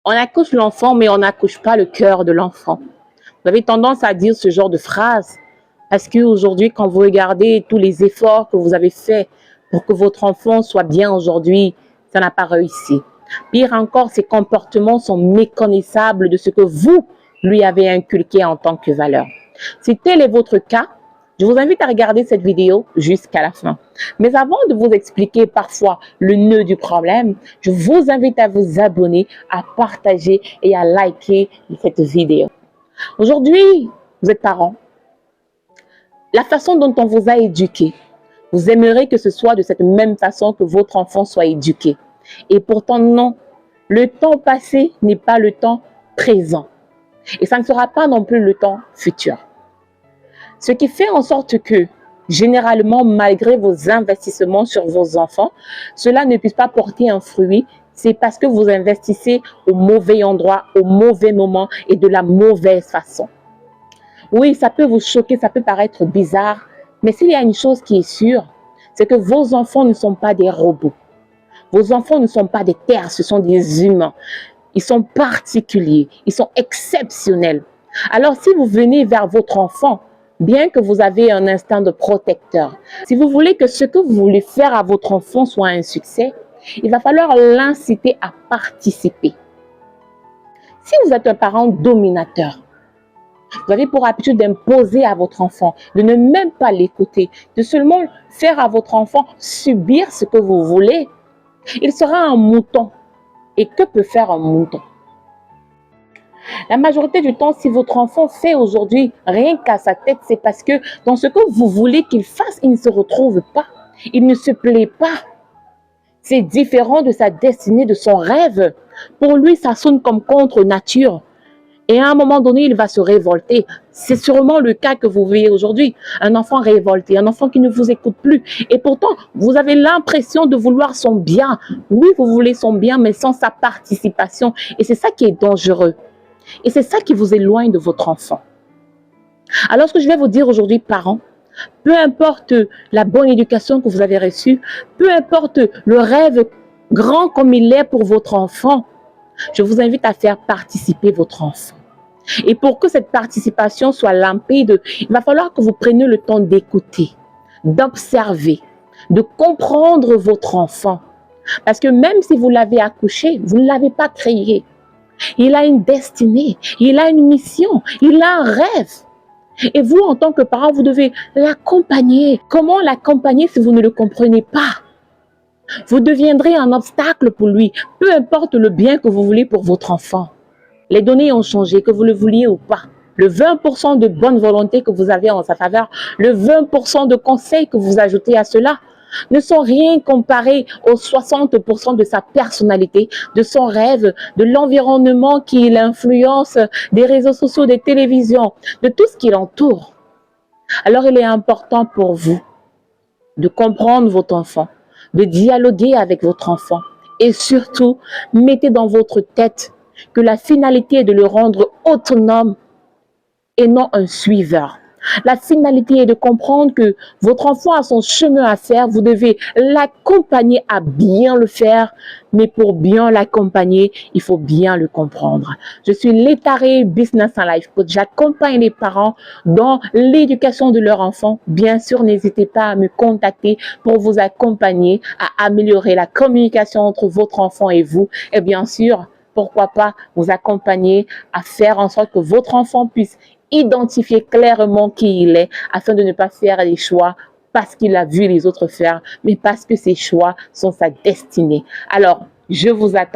On accouche l'enfant, mais on n'accouche pas le cœur de l'enfant. Vous avez tendance à dire ce genre de phrase parce qu'aujourd'hui, quand vous regardez tous les efforts que vous avez faits pour que votre enfant soit bien aujourd'hui, ça n'a pas réussi. Pire encore, ses comportements sont méconnaissables de ce que vous lui avez inculqué en tant que valeur. Si tel est votre cas, je vous invite à regarder cette vidéo jusqu'à la fin. Mais avant de vous expliquer parfois le nœud du problème, je vous invite à vous abonner, à partager et à liker cette vidéo. Aujourd'hui, vous êtes parents. La façon dont on vous a éduqué, vous aimeriez que ce soit de cette même façon que votre enfant soit éduqué. Et pourtant, non. Le temps passé n'est pas le temps présent. Et ça ne sera pas non plus le temps futur. Ce qui fait en sorte que, généralement, malgré vos investissements sur vos enfants, cela ne puisse pas porter un fruit, c'est parce que vous investissez au mauvais endroit, au mauvais moment et de la mauvaise façon. Oui, ça peut vous choquer, ça peut paraître bizarre, mais s'il y a une chose qui est sûre, c'est que vos enfants ne sont pas des robots. Vos enfants ne sont pas des terres, ce sont des humains. Ils sont particuliers, ils sont exceptionnels. Alors, si vous venez vers votre enfant, bien que vous avez un instinct de protecteur, si vous voulez que ce que vous voulez faire à votre enfant soit un succès, il va falloir l'inciter à participer. Si vous êtes un parent dominateur, vous avez pour habitude d'imposer à votre enfant, de ne même pas l'écouter, de seulement faire à votre enfant subir ce que vous voulez, il sera un mouton. Et que peut faire un mouton? La majorité du temps, si votre enfant fait aujourd'hui rien qu'à sa tête, c'est parce que dans ce que vous voulez qu'il fasse, il ne se retrouve pas. Il ne se plaît pas. C'est différent de sa destinée, de son rêve. Pour lui, ça sonne comme contre nature. Et à un moment donné, il va se révolter. C'est sûrement le cas que vous voyez aujourd'hui. Un enfant révolté, un enfant qui ne vous écoute plus. Et pourtant, vous avez l'impression de vouloir son bien. Oui, vous voulez son bien, mais sans sa participation. Et c'est ça qui est dangereux. Et c'est ça qui vous éloigne de votre enfant. Alors, ce que je vais vous dire aujourd'hui, parents, peu importe la bonne éducation que vous avez reçue, peu importe le rêve grand comme il est pour votre enfant, je vous invite à faire participer votre enfant. Et pour que cette participation soit limpide, il va falloir que vous preniez le temps d'écouter, d'observer, de comprendre votre enfant. Parce que même si vous l'avez accouché, vous ne l'avez pas créé. Il a une destinée, il a une mission, il a un rêve. Et vous, en tant que parent, vous devez l'accompagner. Comment l'accompagner si vous ne le comprenez pas? Vous deviendrez un obstacle pour lui, peu importe le bien que vous voulez pour votre enfant. Les données ont changé, que vous le vouliez ou pas. Le 20% de bonne volonté que vous avez en sa faveur, le 20% de conseils que vous ajoutez à cela, ne sont rien comparés aux 60% de sa personnalité, de son rêve, de l'environnement qui l'influence, des réseaux sociaux, des télévisions, de tout ce qui l'entoure. Alors il est important pour vous de comprendre votre enfant, de dialoguer avec votre enfant et surtout, mettez dans votre tête que la finalité est de le rendre autonome et non un suiveur. La finalité est de comprendre que votre enfant a son chemin à faire, vous devez l'accompagner à bien le faire, mais pour bien l'accompagner, il faut bien le comprendre. Je suis Létaré Business and Life Coach, j'accompagne les parents dans l'éducation de leur enfant. Bien sûr, n'hésitez pas à me contacter pour vous accompagner à améliorer la communication entre votre enfant et vous. Et bien sûr, pourquoi pas vous accompagner à faire en sorte que votre enfant puisse identifier clairement qui il est afin de ne pas faire des choix parce qu'il a vu les autres faire, mais parce que ces choix sont sa destinée. Alors, je vous attends.